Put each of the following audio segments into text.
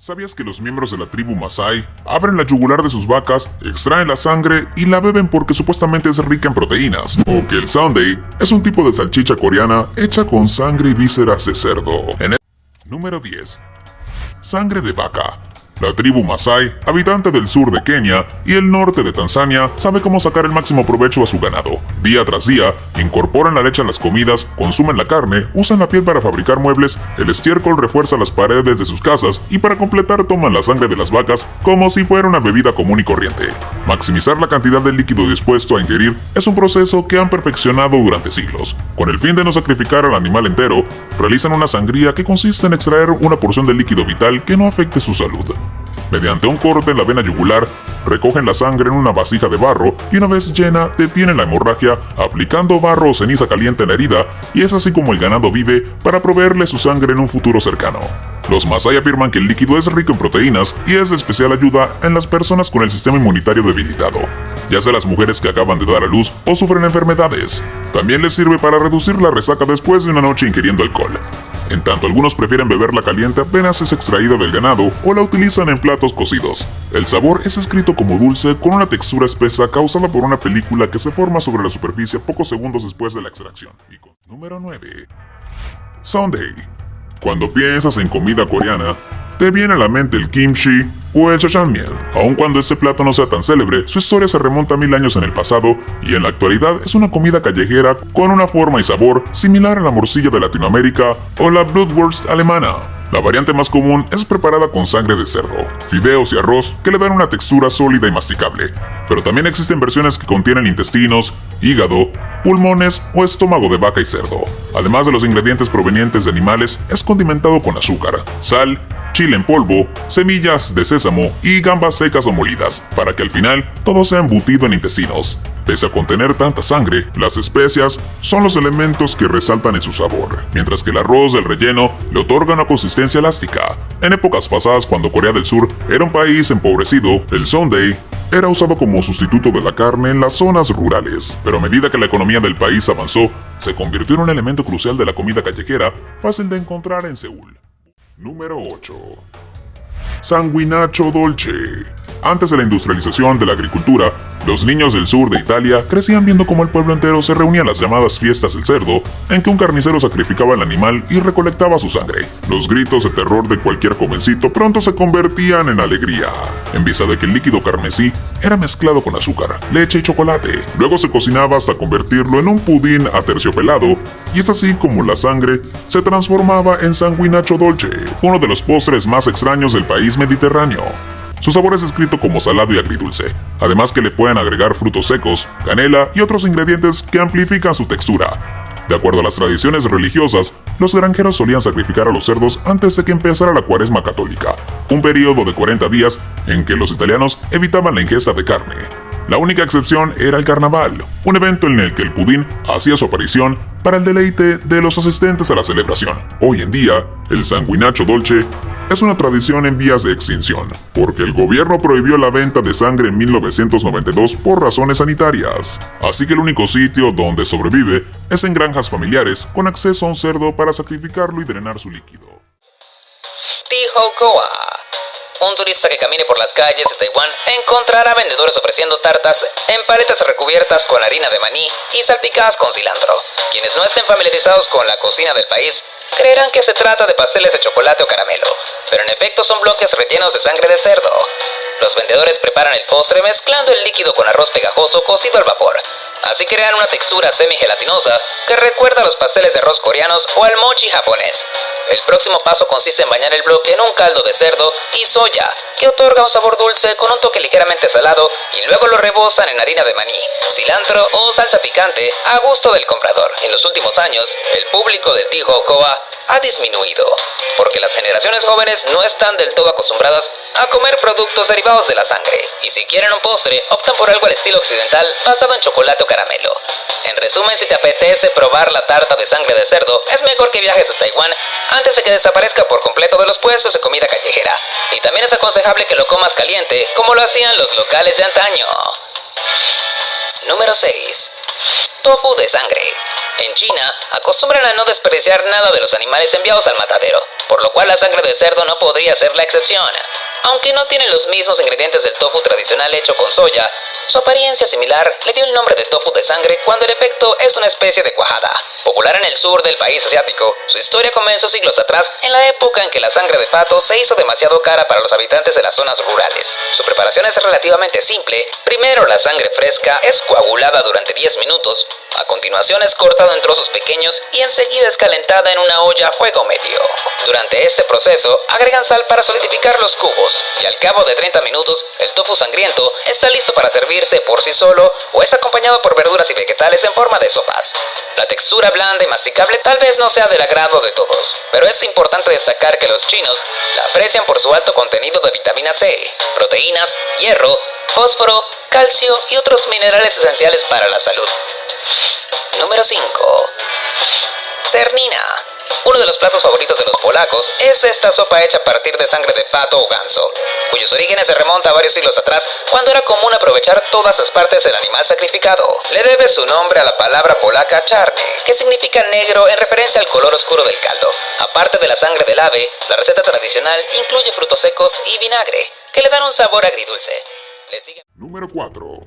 ¿Sabías que los miembros de la tribu Masái abren la yugular de sus vacas, extraen la sangre y la beben porque supuestamente es rica en proteínas? O que el Sundae es un tipo de salchicha coreana hecha con sangre y vísceras de cerdo. Número 10. Sangre de vaca. La tribu Masái, habitante del sur de Kenia y el norte de Tanzania, sabe cómo sacar el máximo provecho a su ganado. Día tras día, incorporan la leche a las comidas, consumen la carne, usan la piel para fabricar muebles, el estiércol refuerza las paredes de sus casas y para completar toman la sangre de las vacas como si fuera una bebida común y corriente. Maximizar la cantidad de líquido dispuesto a ingerir es un proceso que han perfeccionado durante siglos. Con el fin de no sacrificar al animal entero, realizan una sangría que consiste en extraer una porción de líquido vital que no afecte su salud. Mediante un corte en la vena yugular, recogen la sangre en una vasija de barro y una vez llena, detienen la hemorragia aplicando barro o ceniza caliente en la herida, y es así como el ganado vive para proveerle su sangre en un futuro cercano. Los Masái afirman que el líquido es rico en proteínas y es de especial ayuda en las personas con el sistema inmunitario debilitado, ya sea las mujeres que acaban de dar a luz o sufren enfermedades. También les sirve para reducir la resaca después de una noche ingiriendo alcohol. En tanto, algunos prefieren beberla caliente apenas es extraída del ganado o la utilizan en platos cocidos. El sabor es escrito como dulce con una textura espesa causada por una película que se forma sobre la superficie pocos segundos después de la extracción. Número 9. Sundae. Cuando piensas en comida coreana, te viene a la mente el kimchi o el jjajangmyeon. Aun cuando este plato no sea tan célebre, su historia se remonta a 1000 años en el pasado y en la actualidad es una comida callejera con una forma y sabor similar a la morcilla de Latinoamérica o la Blutwurst alemana. La variante más común es preparada con sangre de cerdo, fideos y arroz que le dan una textura sólida y masticable, pero también existen versiones que contienen intestinos, hígado, pulmones o estómago de vaca y cerdo. Además de los ingredientes provenientes de animales, es condimentado con azúcar, sal, chile en polvo, semillas de sésamo y gambas secas o molidas, para que al final todo sea embutido en intestinos. Pese a contener tanta sangre, las especias son los elementos que resaltan en su sabor, mientras que el arroz del relleno le otorga una consistencia elástica. En épocas pasadas, cuando Corea del Sur era un país empobrecido, el Sundae era usado como sustituto de la carne en las zonas rurales, pero a medida que la economía del país avanzó, se convirtió en un elemento crucial de la comida callejera, fácil de encontrar en Seúl. Número 8. Sanguinacho dolce. Antes de la industrialización de la agricultura, los niños del sur de Italia crecían viendo cómo el pueblo entero se reunía a las llamadas fiestas del cerdo, en que un carnicero sacrificaba al animal y recolectaba su sangre. Los gritos de terror de cualquier jovencito pronto se convertían en alegría, en vista de que el líquido carmesí era mezclado con azúcar, leche y chocolate. Luego se cocinaba hasta convertirlo en un pudín aterciopelado, y es así como la sangre se transformaba en sanguinacho dolce, uno de los postres más extraños del país mediterráneo. Su sabor es descrito como salado y agridulce, además que le pueden agregar frutos secos, canela y otros ingredientes que amplifican su textura. De acuerdo a las tradiciones religiosas, los granjeros solían sacrificar a los cerdos antes de que empezara la Cuaresma católica, un periodo de 40 días en que los italianos evitaban la ingesta de carne. La única excepción era el carnaval, un evento en el que el pudín hacía su aparición para el deleite de los asistentes a la celebración. Hoy en día, el sanguinacho dolce es una tradición en vías de extinción, porque el gobierno prohibió la venta de sangre en 1992 por razones sanitarias. Así que el único sitio donde sobrevive es en granjas familiares con acceso a un cerdo para sacrificarlo y drenar su líquido. Tihokoa. Un turista que camine por las calles de Taiwán encontrará vendedores ofreciendo tartas en paletas recubiertas con harina de maní y salpicadas con cilantro. Quienes no estén familiarizados con la cocina del país creerán que se trata de pasteles de chocolate o caramelo, pero en efecto son bloques rellenos de sangre de cerdo. Los vendedores preparan el postre mezclando el líquido con arroz pegajoso cocido al vapor. Así crean una textura semi-gelatinosa que recuerda a los pasteles de arroz coreanos o al mochi japonés. El próximo paso consiste en bañar el bloque en un caldo de cerdo y soya, que otorga un sabor dulce con un toque ligeramente salado, y luego lo rebosan en harina de maní, cilantro o salsa picante a gusto del comprador. En los últimos años, el público del Tihokoa ha disminuido, porque las generaciones jóvenes no están del todo acostumbradas a comer productos derivados de la sangre, y si quieren un postre, optan por algo al estilo occidental basado en chocolate o caramelo. En resumen, si te apetece probar la tarta de sangre de cerdo, es mejor que viajes a Taiwán antes de que desaparezca por completo de los puestos de comida callejera, y también es aconsejable que lo comas caliente, como lo hacían los locales de antaño. Número 6. Tofu de sangre. En China, acostumbran a no desperdiciar nada de los animales enviados al matadero, por lo cual la sangre de cerdo no podría ser la excepción. Aunque no tiene los mismos ingredientes del tofu tradicional hecho con soya, su apariencia similar le dio el nombre de tofu de sangre cuando el efecto es una especie de cuajada. Popular en el sur del país asiático, su historia comenzó siglos atrás, en la época en que la sangre de pato se hizo demasiado cara para los habitantes de las zonas rurales. Su preparación es relativamente simple. Primero la sangre fresca es coagulada durante 10 minutos, a continuación es cortada en trozos pequeños y enseguida es calentada en una olla a fuego medio. Durante este proceso, agregan sal para solidificar los cubos, y al cabo de 30 minutos, el tofu sangriento está listo para servirse por sí solo o es acompañado por verduras y vegetales en forma de sopas. La textura blanda y masticable tal vez no sea del agrado de todos, pero es importante destacar que los chinos la aprecian por su alto contenido de vitamina C, proteínas, hierro, fósforo, calcio y otros minerales esenciales para la salud. Número 5. Cernina. Uno de los platos favoritos de los polacos es esta sopa hecha a partir de sangre de pato o ganso, cuyos orígenes se remontan a varios siglos atrás, cuando era común aprovechar todas las partes del animal sacrificado. Le debe su nombre a la palabra polaca czarny, que significa negro en referencia al color oscuro del caldo. Aparte de la sangre del ave, la receta tradicional incluye frutos secos y vinagre, que le dan un sabor agridulce. Número 4.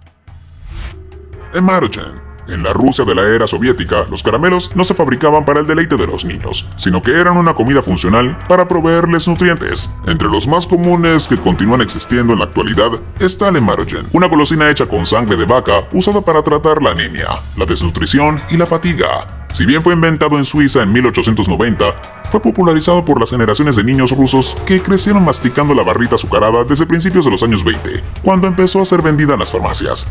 Emarogen. En la Rusia de la era soviética, los caramelos no se fabricaban para el deleite de los niños, sino que eran una comida funcional para proveerles nutrientes. Entre los más comunes que continúan existiendo en la actualidad está el Emarogen, una golosina hecha con sangre de vaca usada para tratar la anemia, la desnutrición y la fatiga. Si bien fue inventado en Suiza en 1890, fue popularizado por las generaciones de niños rusos que crecieron masticando la barrita azucarada desde principios de los años 20, cuando empezó a ser vendida en las farmacias.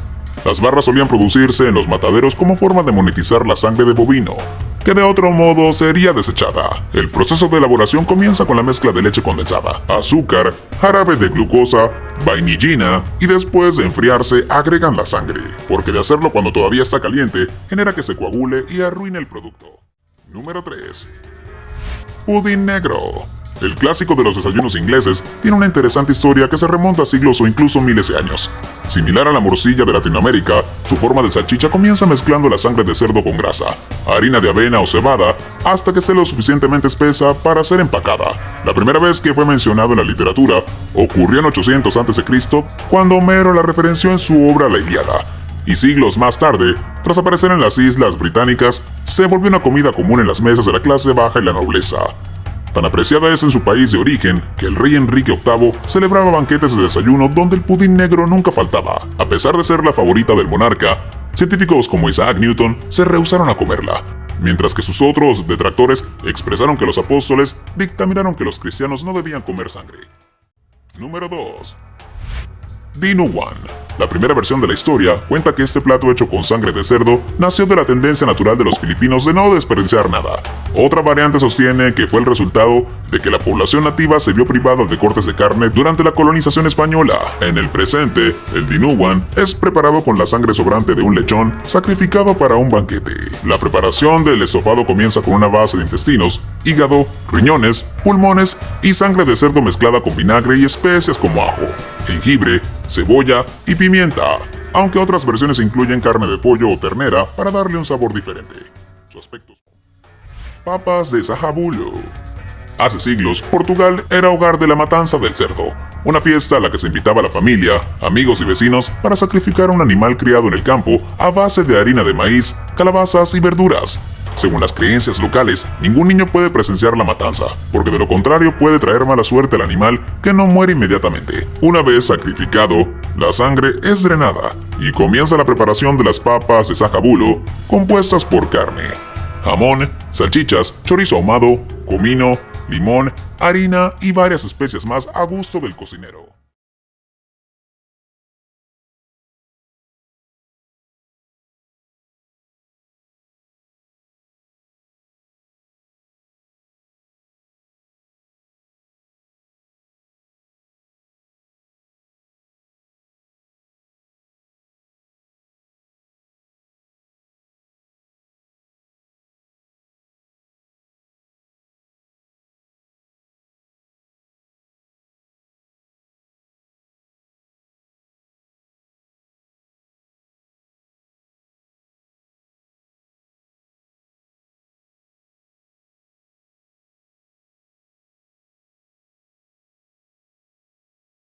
Las barras solían producirse en los mataderos como forma de monetizar la sangre de bovino, que de otro modo sería desechada. El proceso de elaboración comienza con la mezcla de leche condensada, azúcar, jarabe de glucosa, vainillina y después de enfriarse agregan la sangre, porque de hacerlo cuando todavía está caliente genera que se coagule y arruine el producto. Número 3. Pudín negro. El clásico de los desayunos ingleses tiene una interesante historia que se remonta a siglos o incluso miles de años. Similar a la morcilla de Latinoamérica, su forma de salchicha comienza mezclando la sangre de cerdo con grasa, harina de avena o cebada, hasta que esté lo suficientemente espesa para ser empacada. La primera vez que fue mencionado en la literatura ocurrió en 800 a.C., cuando Homero la referenció en su obra La Ilíada. Y siglos más tarde, tras aparecer en las Islas Británicas, se volvió una comida común en las mesas de la clase baja y la nobleza. Tan apreciada es en su país de origen que el rey Enrique VIII celebraba banquetes de desayuno donde el pudín negro nunca faltaba. A pesar de ser la favorita del monarca, científicos como Isaac Newton se rehusaron a comerla, mientras que sus otros detractores expresaron que los apóstoles dictaminaron que los cristianos no debían comer sangre. Número 2. Dinuguan. La primera versión de la historia cuenta que este plato hecho con sangre de cerdo nació de la tendencia natural de los filipinos de no desperdiciar nada. Otra variante sostiene que fue el resultado de que la población nativa se vio privada de cortes de carne durante la colonización española. En el presente, el dinuguan es preparado con la sangre sobrante de un lechón sacrificado para un banquete. La preparación del estofado comienza con una base de intestinos, hígado, riñones, pulmones y sangre de cerdo mezclada con vinagre y especias como ajo, jengibre, cebolla y pimienta, aunque otras versiones incluyen carne de pollo o ternera para darle un sabor diferente. Su aspecto. Papas de Sajabulo. Hace siglos, Portugal era hogar de la matanza del cerdo, una fiesta a la que se invitaba a la familia, amigos y vecinos para sacrificar a un animal criado en el campo a base de harina de maíz, calabazas y verduras. Según las creencias locales, ningún niño puede presenciar la matanza, porque de lo contrario puede traer mala suerte al animal que no muere inmediatamente. Una vez sacrificado, la sangre es drenada y comienza la preparación de las papas de Sajabulo, compuestas por carne, jamón, salchichas, chorizo ahumado, comino, limón, harina y varias especias más a gusto del cocinero.